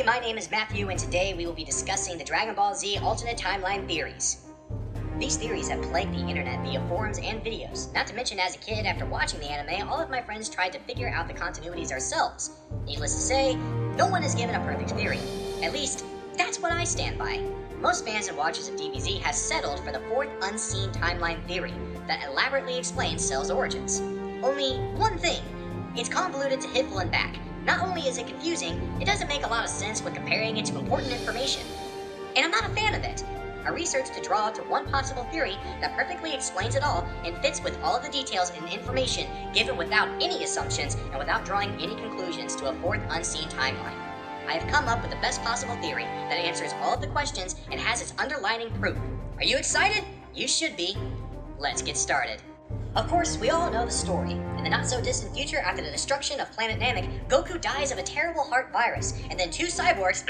everybody, my name is Matthew, and today we will be discussing the Dragon Ball Z alternate timeline theories. These theories have plagued the internet via forums and videos. Not to mention, as a kid, after watching the anime, all of my friends tried to figure out the continuities ourselves. Needless to say, no one has given a perfect theory. At least, that's what I stand by. Most fans and watchers of DBZ have settled for the fourth unseen timeline theory that elaborately explains Cell's origins. Only one thing: it's convoluted to Hitful and back. Not only is it confusing, it doesn't make a lot of sense when comparing it to important information. And I'm not a fan of it. I researched to draw to one possible theory that perfectly explains it all and fits with all of the details and information given without any assumptions and without drawing any conclusions to a fourth unseen timeline. I have come up with the best possible theory that answers all of the questions and has its underlining proof. Are you excited? You should be. Let's get started. Of course, we all know the story. In the not-so-distant future, after the destruction of planet Namek, Goku dies of a terrible heart virus, and then two cyborgs,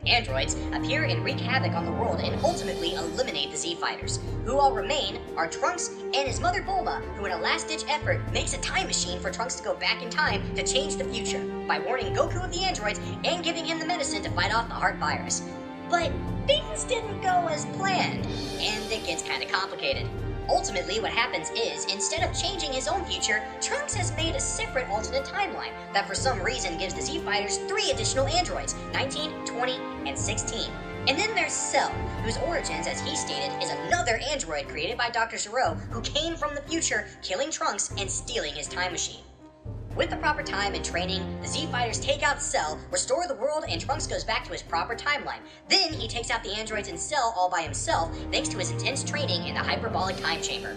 androids, appear and wreak havoc on the world and ultimately eliminate the Z-Fighters. Who all remain are Trunks and his mother Bulma, who in a last-ditch effort makes a time machine for Trunks to go back in time to change the future, by warning Goku of the androids and giving him the medicine to fight off the heart virus. But things didn't go as planned, and it gets kinda complicated. Ultimately, what happens is, instead of changing his own future, Trunks has made a separate alternate timeline that for some reason gives the Z-Fighters 3 additional androids, 19, 20, and 16. And then there's Cell, whose origins, as he stated, is another android created by Dr. Gero, who came from the future, killing Trunks and stealing his time machine. With the proper time and training, the Z-Fighters take out Cell, restore the world, and Trunks goes back to his proper timeline. Then he takes out the androids and Cell all by himself, thanks to his intense training in the hyperbolic time chamber.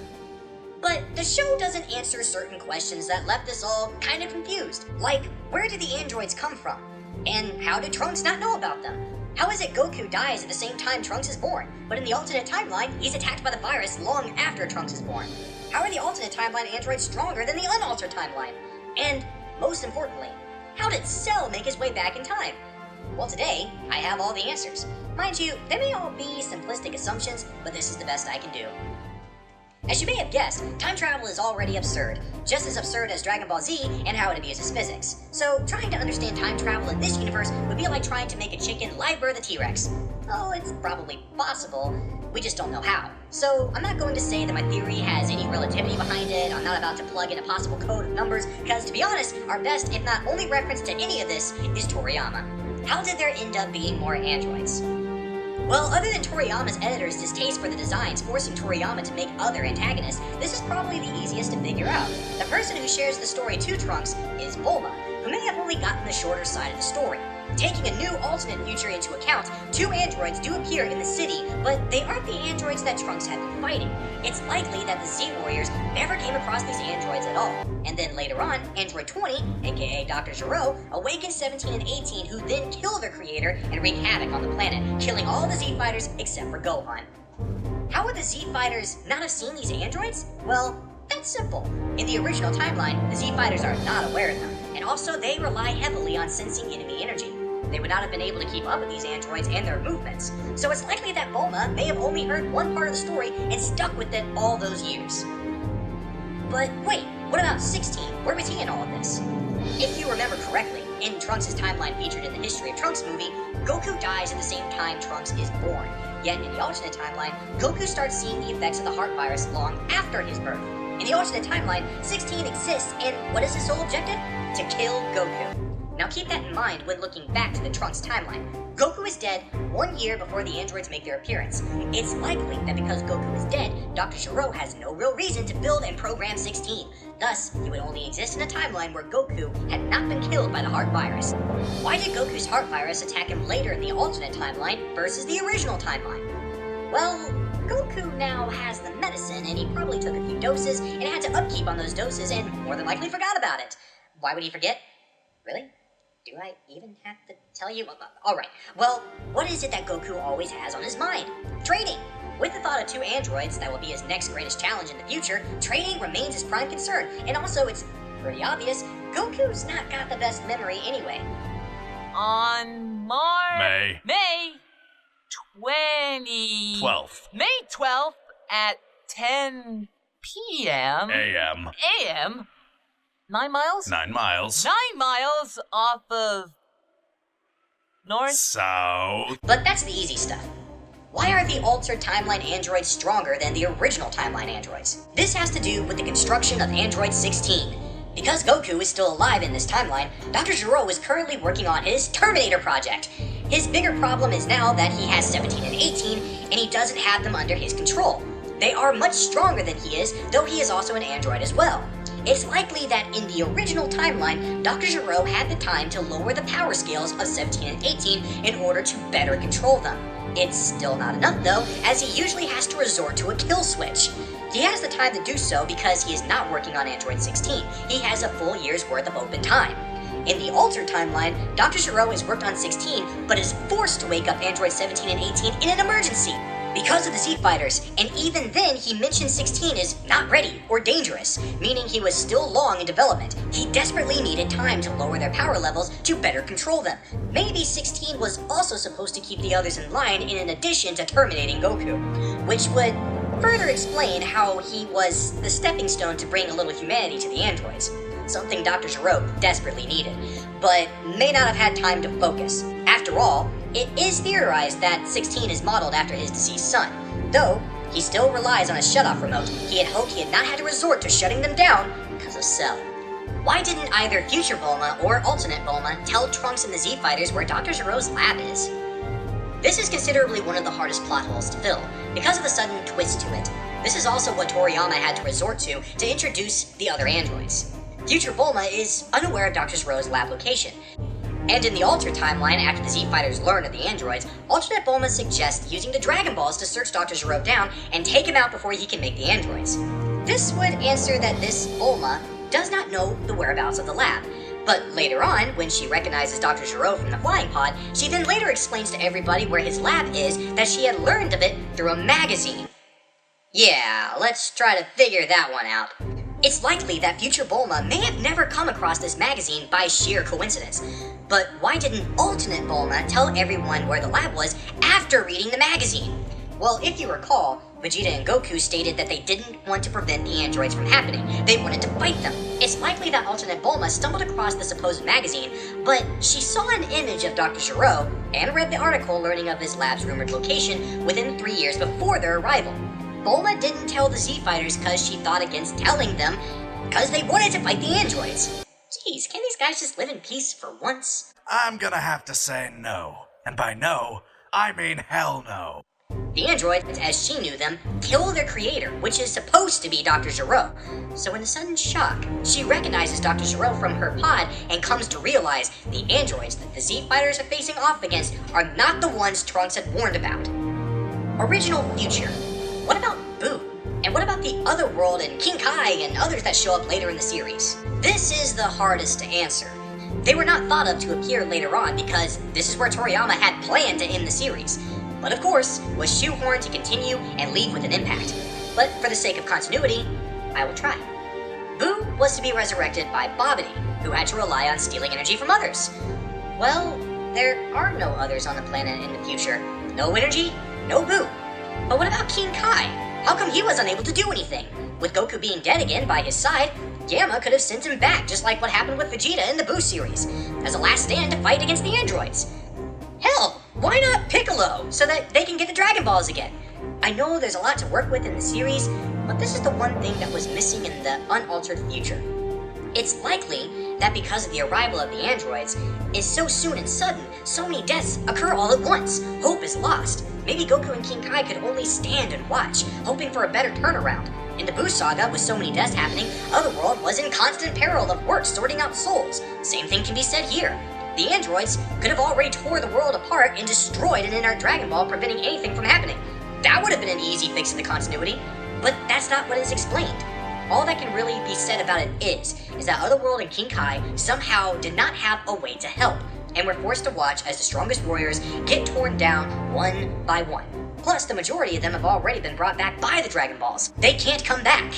But the show doesn't answer certain questions that left us all kind of confused. Like, where did the androids come from? And how did Trunks not know about them? How is it Goku dies at the same time Trunks is born, but in the alternate timeline, he's attacked by the virus long after Trunks is born? How are the alternate timeline androids stronger than the unaltered timeline? And, most importantly, how did Cell make his way back in time? Well, today, I have all the answers. Mind you, they may all be simplistic assumptions, but this is the best I can do. As you may have guessed, time travel is already absurd, just as absurd as Dragon Ball Z and how it abuses physics. So, trying to understand time travel in this universe would be like trying to make a chicken live birth a T-Rex. Oh, it's probably possible, we just don't know how. So, I'm not going to say that my theory has any relativity behind it. I'm not about to plug in a possible code of numbers, because to be honest, our best, if not only reference to any of this is Toriyama. How did there end up being more androids? Well, other than Toriyama's editor's distaste for the designs forcing Toriyama to make other antagonists, this is probably the easiest to figure out. The person who shares the story to Trunks is Bulma, who may have only gotten the shorter side of the story. Taking a new alternate future into account, 2 androids do appear in the city, but they aren't the androids that Trunks had been fighting. It's likely that the Z-Warriors never came across these androids at all. And then later on, Android 20, aka Dr. Gero, awakens 17 and 18, who then kill their creator and wreak havoc on the planet, killing all the Z-Fighters except for Gohan. How would the Z-Fighters not have seen these androids? Well, that's simple. In the original timeline, the Z-Fighters are not aware of them, and also they rely heavily on sensing enemy energy. They would not have been able to keep up with these androids and their movements, so it's likely that Bulma may have only heard one part of the story and stuck with it all those years. But wait, what about 16? Where was he in all of this? If you remember correctly, in Trunks' timeline featured in the History of Trunks movie, Goku dies at the same time Trunks is born. Yet in the alternate timeline, Goku starts seeing the effects of the heart virus long after his birth. In the alternate timeline, 16 exists, and what is his sole objective? To kill Goku. Now keep that in mind when looking back to the Trunks timeline. Goku is dead 1 year before the androids make their appearance. It's likely that because Goku is dead, Dr. Gero has no real reason to build and program 16. Thus, he would only exist in a timeline where Goku had not been killed by the heart virus. Why did Goku's heart virus attack him later in the alternate timeline versus the original timeline? Well, Goku now has the medicine, and he probably took a few doses and had to upkeep on those doses and more than likely forgot about it. Why would he forget? Really? Do I even have to tell you? Alright, well, what is it that Goku always has on his mind? Training! With the thought of 2 androids that will be his next greatest challenge in the future, training remains his prime concern, and also it's pretty obvious, Goku's not got the best memory anyway. On May 12th. May 12th at 10 p.m. A.M. 9 miles? 9 miles. 9 miles off of North. South. But that's the easy stuff. Why are the altered timeline androids stronger than the original timeline androids? This has to do with the construction of Android 16. Because Goku is still alive in this timeline, Dr. Gero is currently working on his Terminator project. His bigger problem is now that he has 17 and 18, and he doesn't have them under his control. They are much stronger than he is, though he is also an android as well. It's likely that in the original timeline, Dr. Gero had the time to lower the power scales of 17 and 18 in order to better control them. It's still not enough though, as he usually has to resort to a kill switch. He has the time to do so because he is not working on Android 16. He has a full year's worth of open time. In the altered timeline, Dr. Gero has worked on 16, but is forced to wake up Android 17 and 18 in an emergency because of the Z Fighters, and even then he mentioned 16 is not ready or dangerous, meaning he was still long in development. He desperately needed time to lower their power levels to better control them. Maybe 16 was also supposed to keep the others in line in addition to terminating Goku, which would further explain how he was the stepping stone to bring a little humanity to the androids, something Dr. Gero desperately needed, but may not have had time to focus. After all, it is theorized that 16 is modeled after his deceased son, though he still relies on a shutoff remote. He had hoped he had not had to resort to shutting them down because of Cell. Why didn't either future Bulma or alternate Bulma tell Trunks and the Z Fighters where Dr. Gero's lab is? This is considerably one of the hardest plot holes to fill, because of the sudden twist to it. This is also what Toriyama had to resort to introduce the other androids. Future Bulma is unaware of Dr. Gero's lab location, and in the altered timeline, after the Z Fighters learn of the androids, alternate Bulma suggests using the Dragon Balls to search Dr. Gero down and take him out before he can make the androids. This would answer that this Bulma does not know the whereabouts of the lab. But later on, when she recognizes Dr. Gero from the flying pod, she then later explains to everybody where his lab is that she had learned of it through a magazine. Yeah, let's try to figure that one out. It's likely that future Bulma may have never come across this magazine by sheer coincidence. But why didn't alternate Bulma tell everyone where the lab was after reading the magazine? Well, if you recall, Vegeta and Goku stated that they didn't want to prevent the androids from happening. They wanted to fight them. It's likely that alternate Bulma stumbled across the supposed magazine, but she saw an image of Dr. Gero and read the article learning of his lab's rumored location within 3 years before their arrival. Bulma didn't tell the Z Fighters because she thought against telling them because they wanted to fight the androids. Jeez, can these guys just live in peace for once? I'm gonna have to say no. And by no, I mean hell no. The androids, as she knew them, kill their creator, which is supposed to be Dr. Gero. So in a sudden shock, she recognizes Dr. Gero from her pod and comes to realize the androids that the Z Fighters are facing off against are not the ones Trunks had warned about. Original future. What about Boo? And what about the other world and King Kai and others that show up later in the series? This is the hardest to answer. They were not thought of to appear later on because this is where Toriyama had planned to end the series, but of course was shoehorned to continue and leave with an impact. But for the sake of continuity, I will try. Boo was to be resurrected by Babidi, who had to rely on stealing energy from others. Well, there are no others on the planet in the future. No energy, no Boo. But what about King Kai? How come he was unable to do anything? With Goku being dead again by his side, Gamma could have sent him back just like what happened with Vegeta in the Boo series, as a last stand to fight against the androids. Hell, why not Piccolo, so that they can get the Dragon Balls again? I know there's a lot to work with in the series, but this is the one thing that was missing in the unaltered future. It's likely that because of the arrival of the androids is so soon and sudden, so many deaths occur all at once. Hope is lost. Maybe Goku and King Kai could only stand and watch, hoping for a better turnaround. In the Boo saga, with so many deaths happening, Otherworld was in constant peril of work sorting out souls. Same thing can be said here. The androids could have already tore the world apart and destroyed an inert Dragon Ball, preventing anything from happening. That would have been an easy fix to the continuity, but that's not what is explained. All that can really be said about it is that Otherworld and King Kai somehow did not have a way to help, and were forced to watch as the strongest warriors get torn down one by one. Plus, the majority of them have already been brought back by the Dragon Balls. They can't come back.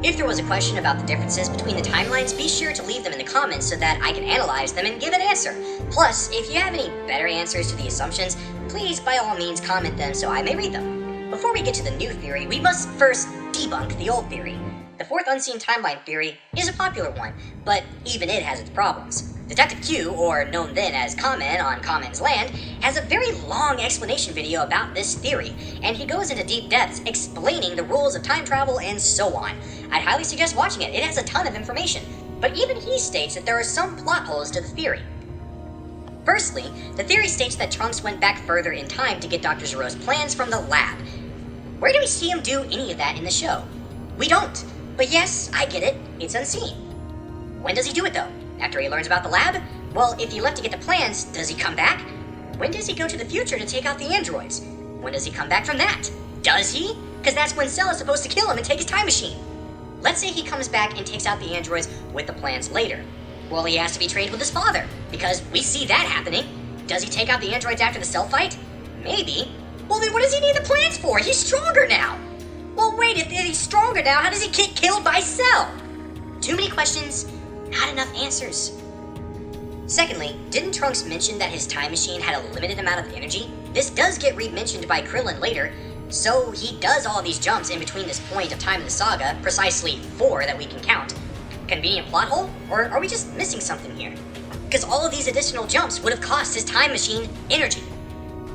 If there was a question about the differences between the timelines, be sure to leave them in the comments so that I can analyze them and give an answer. Plus, if you have any better answers to the assumptions, please by all means comment them so I may read them. Before we get to the new theory, we must first debunk the old theory. The fourth unseen timeline theory is a popular one, but even it has its problems. Detective Q, or known then as Kamen on Kamen's Land, has a very long explanation video about this theory, and he goes into deep depths explaining the rules of time travel and so on. I'd highly suggest watching it. It has a ton of information. But even he states that there are some plot holes to the theory. Firstly, the theory states that Trunks went back further in time to get Dr. Zero's plans from the lab. Where do we see him do any of that in the show? We don't. But yes, I get it. It's unseen. When does he do it though? After he learns about the lab? Well, if he left to get the plans, does he come back? When does he go to the future to take out the androids? When does he come back from that? Does he? Because that's when Cell is supposed to kill him and take his time machine. Let's say he comes back and takes out the androids with the plans later. Well, he has to be trained with his father, because we see that happening. Does he take out the androids after the Cell fight? Maybe. Well, then what does he need the plans for? He's stronger now. Well, wait, if he's stronger now, how does he get killed by Cell? Too many questions, not enough answers. Secondly, didn't Trunks mention that his time machine had a limited amount of energy? This does get re-mentioned by Krillin later, so he does all these jumps in between this point of time in the saga, precisely 4 that we can count. Convenient plot hole? Or are we just missing something here? Because all of these additional jumps would have cost his time machine energy.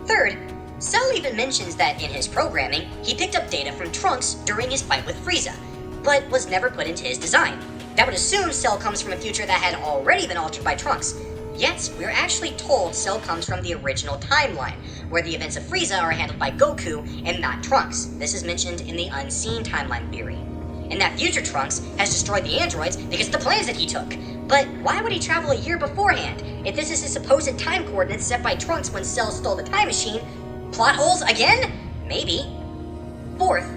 Third, Cell even mentions that in his programming, he picked up data from Trunks during his fight with Frieza, but was never put into his design. That would assume Cell comes from a future that had already been altered by Trunks. Yet, we're actually told Cell comes from the original timeline, where the events of Frieza are handled by Goku and not Trunks. This is mentioned in the unseen timeline theory. And that future Trunks has destroyed the androids because of the plans that he took. But why would he travel a year beforehand? If this is his supposed time coordinates set by Trunks when Cell stole the time machine, plot holes again? Maybe. Fourth,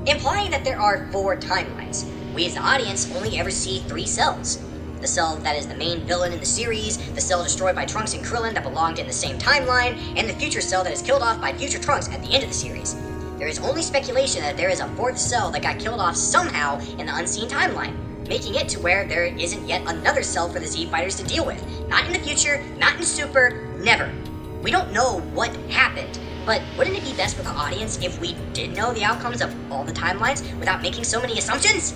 implying that there are 4 timelines. We as the audience only ever see 3 cells. The cell that is the main villain in the series, the cell destroyed by Trunks and Krillin that belonged in the same timeline, and the future cell that is killed off by future Trunks at the end of the series. There is only speculation that there is a 4th cell that got killed off somehow in the unseen timeline, making it to where there isn't yet another cell for the Z Fighters to deal with. Not in the future, not in Super, never. We don't know what happened, but wouldn't it be best for the audience if we did know the outcomes of all the timelines without making so many assumptions?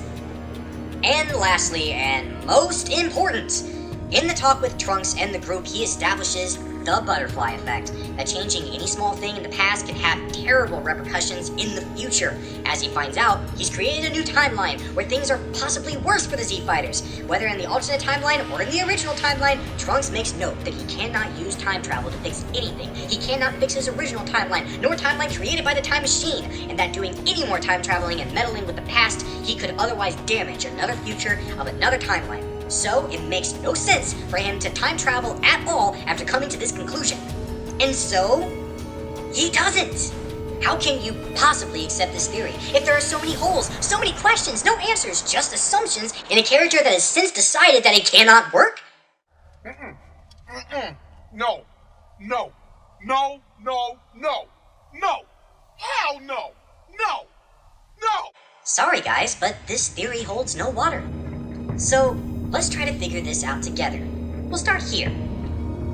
And lastly, and most important, in the talk with Trunks and the group, he establishes the butterfly effect, that changing any small thing in the past can have terrible repercussions in the future. As he finds out, he's created a new timeline where things are possibly worse for the Z Fighters. Whether in the alternate timeline or in the original timeline, Trunks makes note that he cannot use time travel to fix anything. He cannot fix his original timeline, nor timeline created by the time machine, and that doing any more time traveling and meddling with the past, he could otherwise damage another future of another timeline. So, it makes no sense for him to time travel at all after coming to this conclusion. And so, he doesn't! How can you possibly accept this theory if there are so many holes, so many questions, no answers, just assumptions in a character that has since decided that it cannot work? No. No. No. No. No. No. Hell no. No. No. Sorry guys, but this theory holds no water. So, let's try to figure this out together. We'll start here.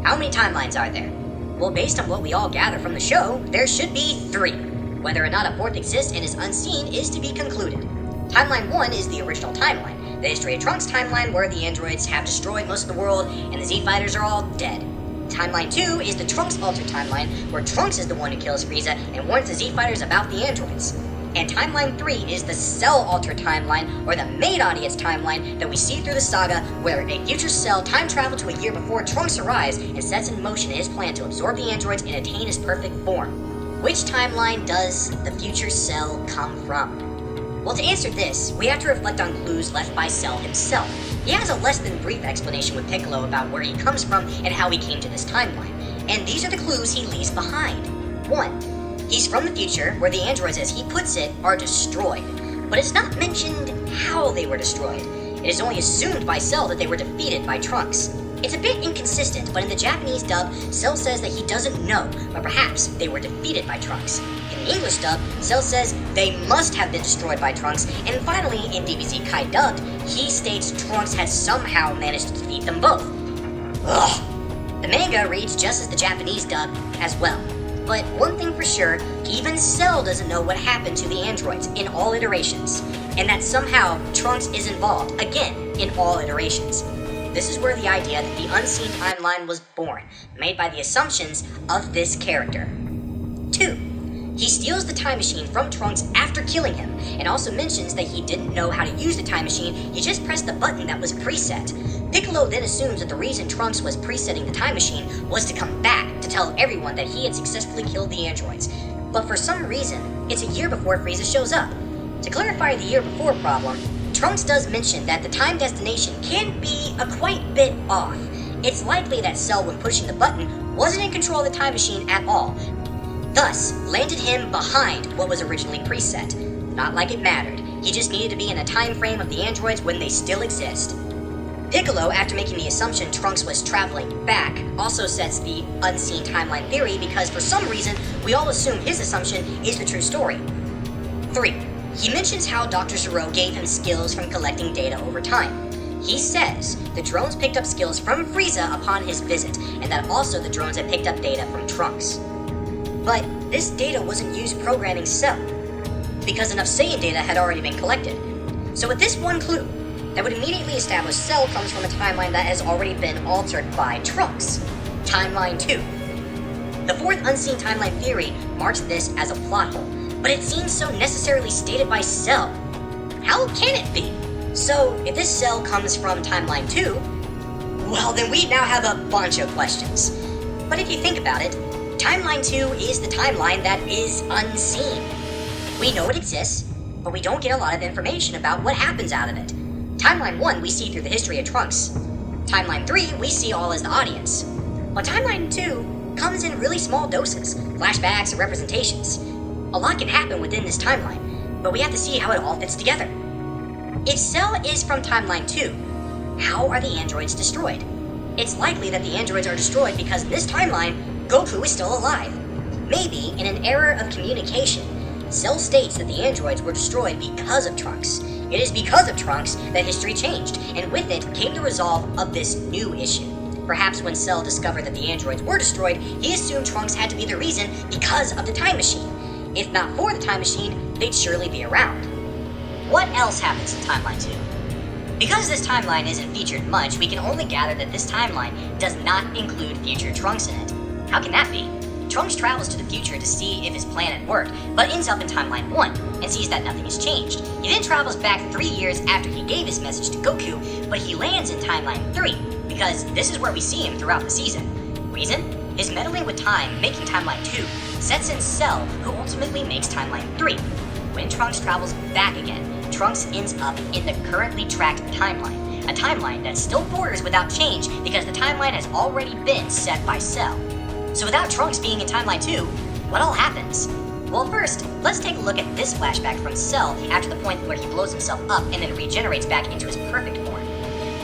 How many timelines are there? Well, based on what we all gather from the show, there should be 3. Whether or not a 4th exists and is unseen is to be concluded. Timeline 1 is the original timeline, the History of Trunks timeline where the androids have destroyed most of the world and the Z Fighters are all dead. Timeline 2 is the Trunks altered timeline where Trunks is the one who kills Frieza and warns the Z Fighters about the androids. And Timeline 3 is the Cell altered timeline, or the main audience timeline that we see through the saga, where a future Cell time traveled to a year before Trunks arrives and sets in motion his plan to absorb the androids and attain his perfect form. Which timeline does the future Cell come from? Well, to answer this, we have to reflect on clues left by Cell himself. He has a less than brief explanation with Piccolo about where he comes from and how he came to this timeline. And these are the clues he leaves behind. 1. He's from the future, where the androids, as he puts it, are destroyed. But it's not mentioned how they were destroyed. It is only assumed by Cell that they were defeated by Trunks. It's a bit inconsistent, but in the Japanese dub, Cell says that he doesn't know, but perhaps they were defeated by Trunks. In the English dub, Cell says they must have been destroyed by Trunks, and finally, in DBZ Kai dubbed, he states Trunks has somehow managed to defeat them both. Ugh. The manga reads just as the Japanese dub as well. But one thing for sure, even Cell doesn't know what happened to the androids in all iterations, and that somehow Trunks is involved, again, in all iterations. this is where the idea that the unseen timeline was born, made by the assumptions of this character. 2. He steals the time machine from Trunks after killing him, and also mentions that he didn't know how to use the time machine, he just pressed the button that was preset. Piccolo then assumes that the reason Trunks was presetting the time machine was to come back to tell everyone that he had successfully killed the androids. But for some reason, it's a year before Frieza shows up. To clarify the year before problem, Trunks does mention that the time destination can be a quite bit off. It's likely that Cell, when pushing the button, wasn't in control of the time machine at all, thus landed him behind what was originally preset. Not like it mattered, he just needed to be in a time frame of the androids when they still exist. Piccolo, after making the assumption Trunks was traveling back, also sets the unseen timeline theory because for some reason we all assume his assumption is the true story. 3. He mentions how Dr. Zero gave him skills from collecting data over time. He says the drones picked up skills from Frieza upon his visit, and that also the drones had picked up data from Trunks. But this data wasn't used programming Cell, because enough Saiyan data had already been collected. So with this one clue, that would immediately establish Cell comes from a timeline that has already been altered by Trunks. Timeline 2. The fourth unseen timeline theory marks this as a plot hole, but it seems so necessarily stated by Cell. How can it be? So, if this Cell comes from Timeline 2, well then we now have a bunch of questions. But if you think about it, Timeline 2 is the timeline that is unseen. We know it exists, but we don't get a lot of information about what happens out of it. Timeline 1 we see through the history of Trunks. Timeline 3 we see all as the audience. But Timeline 2 comes in really small doses, flashbacks and representations. A lot can happen within this timeline, but we have to see how it all fits together. If Cell is from Timeline 2, how are the androids destroyed? It's likely that the androids are destroyed because in this timeline, Goku is still alive. Maybe, in an error of communication, Cell states that the androids were destroyed because of Trunks. It is because of Trunks that history changed, and with it came the resolve of this new issue. Perhaps when Cell discovered that the androids were destroyed, he assumed Trunks had to be the reason because of the time machine. If not for the time machine, they'd surely be around. What else happens in Timeline 2? Because this timeline isn't featured much, we can only gather that this timeline does not include future Trunks in it. How can that be? Trunks travels to the future to see if his plan had worked, but ends up in Timeline 1 and sees that nothing has changed. He then travels back 3 years after he gave his message to Goku, but he lands in Timeline 3 because this is where we see him throughout the season. Reason? His meddling with time, making Timeline 2, sets in Cell, who ultimately makes Timeline 3. When Trunks travels back again, Trunks ends up in the currently tracked timeline, a timeline that still borders without change because the timeline has already been set by Cell. So without Trunks being in Timeline 2, what all happens? Well, first, let's take a look at this flashback from Cell after the point where he blows himself up and then regenerates back into his perfect form.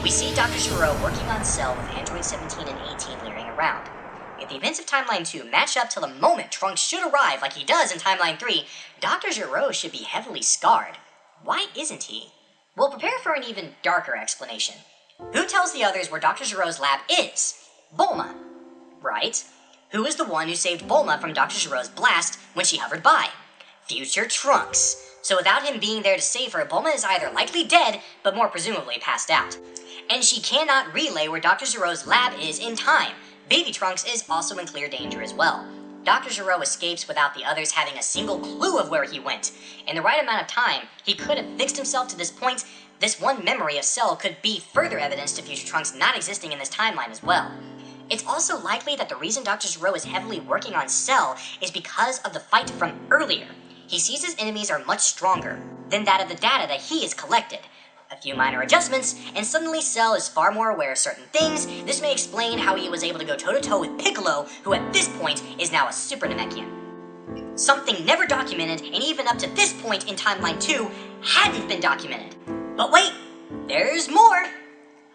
We see Dr. Gero working on Cell with Android 17 and 18 leering around. If the events of Timeline 2 match up to the moment Trunks should arrive like he does in Timeline 3, Dr. Gero should be heavily scarred. Why isn't he? We'll prepare for an even darker explanation. Who tells the others where Dr. Gero's lab is? Bulma. Right. Who is the one who saved Bulma from Dr. Gero's blast when she hovered by? Future Trunks. So without him being there to save her, Bulma is either likely dead, but more presumably passed out. And she cannot relay where Dr. Gero's lab is in time. Baby Trunks is also in clear danger as well. Dr. Gero escapes without the others having a single clue of where he went. In the right amount of time, he could have fixed himself to this point. This one memory of Cell could be further evidence to future Trunks not existing in this timeline as well. It's also likely that the reason Dr. Gero is heavily working on Cell is because of the fight from earlier. He sees his enemies are much stronger than that of the data that he has collected. A few minor adjustments, and suddenly Cell is far more aware of certain things. This may explain how he was able to go toe-to-toe with Piccolo, who at this point is now a Super Namekian. Something never documented, and even up to this point in Timeline 2, hadn't been documented. But wait, there's more!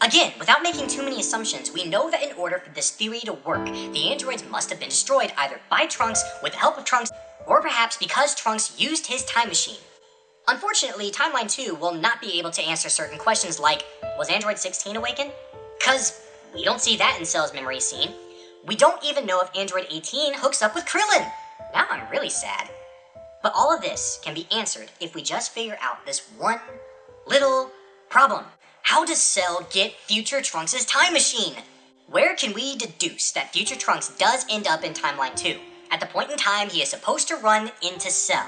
Again, without making too many assumptions, we know that in order for this theory to work, the androids must have been destroyed either by Trunks, with the help of Trunks, or perhaps because Trunks used his time machine. Unfortunately, Timeline 2 will not be able to answer certain questions like, was Android 16 awakened? Cause we don't see that in Cell's memory scene. We don't even know if Android 18 hooks up with Krillin. Now I'm really sad. But all of this can be answered if we just figure out this one little problem. How does Cell get future Trunks' time machine? Where can we deduce that future Trunks does end up in Timeline 2, at the point in time he is supposed to run into Cell?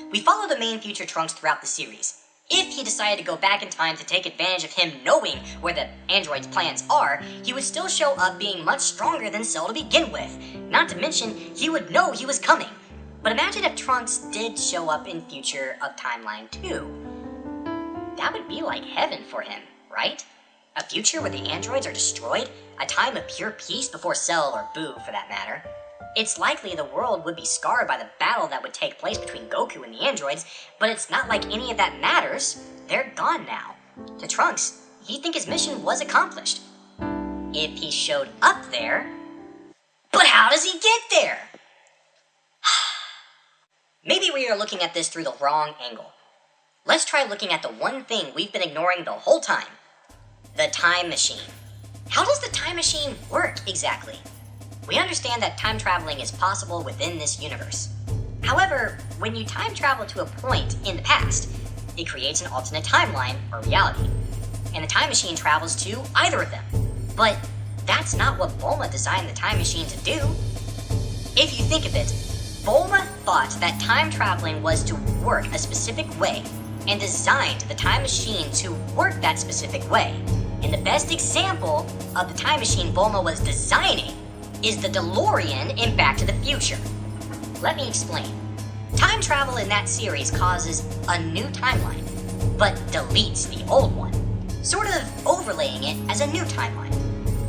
We follow the main future Trunks throughout the series. If he decided to go back in time to take advantage of him knowing where the android's plans are, he would still show up being much stronger than Cell to begin with. Not to mention, he would know he was coming. But imagine if Trunks did show up in future of Timeline 2. That would be like heaven for him, right? A future where the androids are destroyed? A time of pure peace before Cell or Boo, for that matter. It's likely the world would be scarred by the battle that would take place between Goku and the androids, but it's not like any of that matters. They're gone now. To Trunks, he'd think his mission was accomplished. If he showed up there... But how does he get there? Maybe we are looking at this through the wrong angle. Let's try looking at the one thing we've been ignoring the whole time. The time machine. How does the time machine work exactly? We understand that time traveling is possible within this universe. However, when you time travel to a point in the past, it creates an alternate timeline or reality, and the time machine travels to either of them. But that's not what Bulma designed the time machine to do. If you think of it, Bulma thought that time traveling was to work a specific way, and designed the time machine to work that specific way. And the best example of the time machine Bulma was designing is the DeLorean in Back to the Future. Let me explain. Time travel in that series causes a new timeline, but deletes the old one, sort of overlaying it as a new timeline.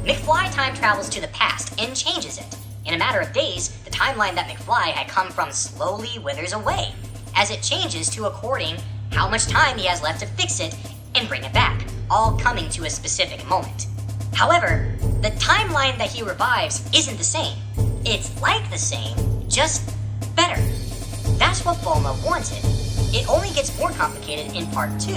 McFly time travels to the past and changes it. In a matter of days, the timeline that McFly had come from slowly withers away, as it changes to according how much time he has left to fix it and bring it back, all coming to a specific moment. However, the timeline that he revives isn't the same. It's like the same, just better. That's what Bulma wanted. It only gets more complicated in part 2.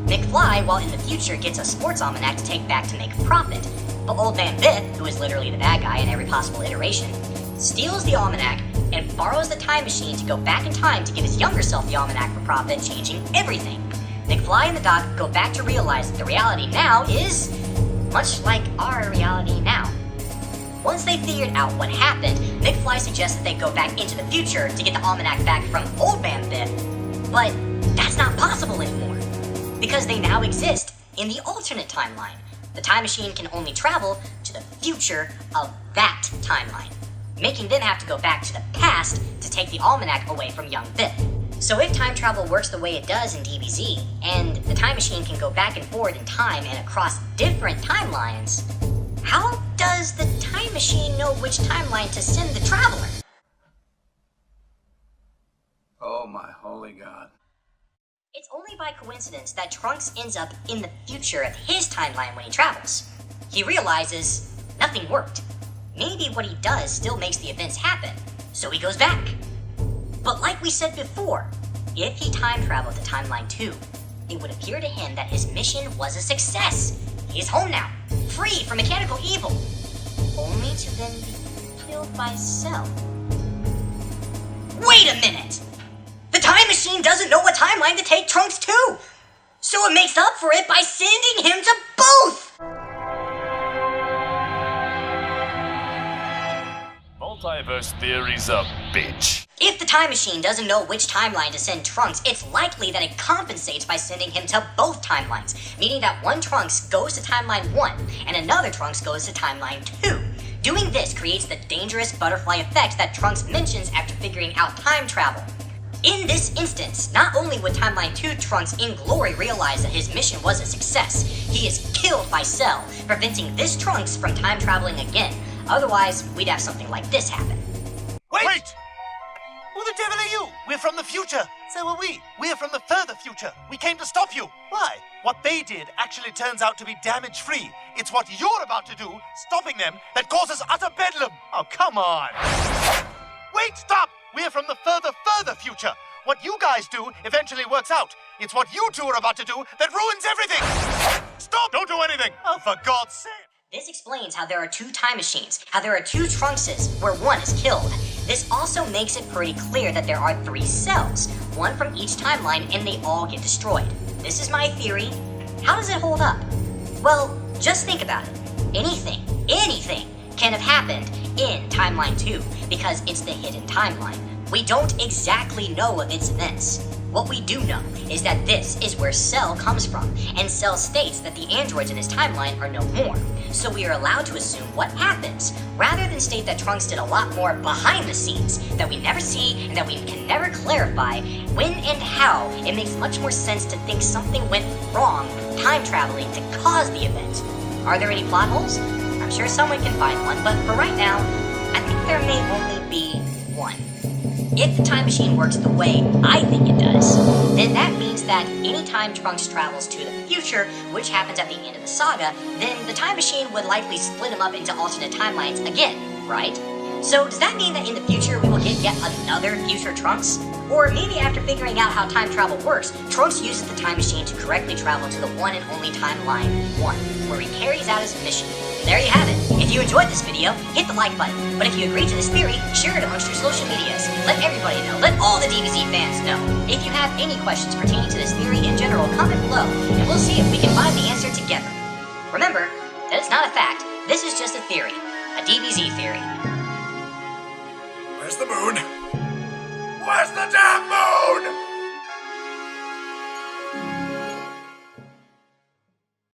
McFly, while in the future, gets a sports almanac to take back to make a profit. But Old Man Biff, who is literally the bad guy in every possible iteration, steals the almanac and borrows the time machine to go back in time to give his younger self the almanac for profit, changing everything. McFly and the Doc go back to realize that the reality now is much like our reality now. Once they figured out what happened, McFly suggests that they go back into the future to get the almanac back from Old Man Biff. But that's not possible anymore, because they now exist in the alternate timeline. The time machine can only travel to the future of that timeline, making them have to go back to the past to take the almanac away from young Biff. So if time travel works the way it does in DBZ, and the time machine can go back and forward in time and across different timelines, how does the time machine know which timeline to send the traveler? Oh my holy God. It's only by coincidence that Trunks ends up in the future of his timeline when he travels. He realizes nothing worked. Maybe what he does still makes the events happen, so he goes back. But like we said before, if he time traveled to Timeline 2, it would appear to him that his mission was a success. He is home now, free from mechanical evil, only to then be killed by Cell. Wait a minute! The time machine doesn't know what timeline to take Trunks to, so it makes up for it by sending him to both! Multiverse theory's a bitch. If the time machine doesn't know which timeline to send Trunks, it's likely that it compensates by sending him to both timelines, meaning that one Trunks goes to Timeline 1, and another Trunks goes to Timeline 2. Doing this creates the dangerous butterfly effect that Trunks mentions after figuring out time travel. In this instance, not only would Timeline 2 Trunks in glory realize that his mission was a success, he is killed by Cell, preventing this Trunks from time traveling again. Otherwise, we'd have something like this happen. Wait! Who the devil are you? We're from the future. So are we. We're from the further future. We came to stop you. Why? What they did actually turns out to be damage-free. It's what you're about to do, stopping them, that causes utter bedlam. Oh, come on. Wait, stop! We're from the further future. What you guys do eventually works out. It's what you two are about to do that ruins everything. Stop! Don't do anything. Oh, for God's sake. This explains how there are two time machines, how there are two Trunkses, where one is killed. This also makes it pretty clear that there are 3 cells, one from each timeline, and they all get destroyed. This is my theory. How does it hold up? Well, just think about it. Anything can have happened in Timeline 2 because it's the hidden timeline. We don't exactly know of its events. What we do know is that this is where Cell comes from, and Cell states that the androids in his timeline are no more. So we are allowed to assume what happens, rather than state that Trunks did a lot more behind the scenes that we never see and that we can never clarify when and how. It makes much more sense to think something went wrong with time traveling to cause the event. Are there any plot holes? I'm sure someone can find one, but for right now, I think there may only be one. If the time machine works the way I think it does, then that means that anytime Trunks travels to the future, which happens at the end of the saga, then the time machine would likely split him up into alternate timelines again, right? So does that mean that in the future we will get yet another future Trunks? Or maybe after figuring out how time travel works, Trunks uses the time machine to correctly travel to the one and only timeline 1, where he carries out his mission. There you have it. If you enjoyed this video, hit the like button. But if you agree to this theory, share it amongst your social medias. Let everybody know. Let all the DBZ fans know. If you have any questions pertaining to this theory in general, comment below, and we'll see if we can find the answer together. Remember that it's not a fact. This is just a theory. A DBZ theory. Where's the moon? Where's the damn moon?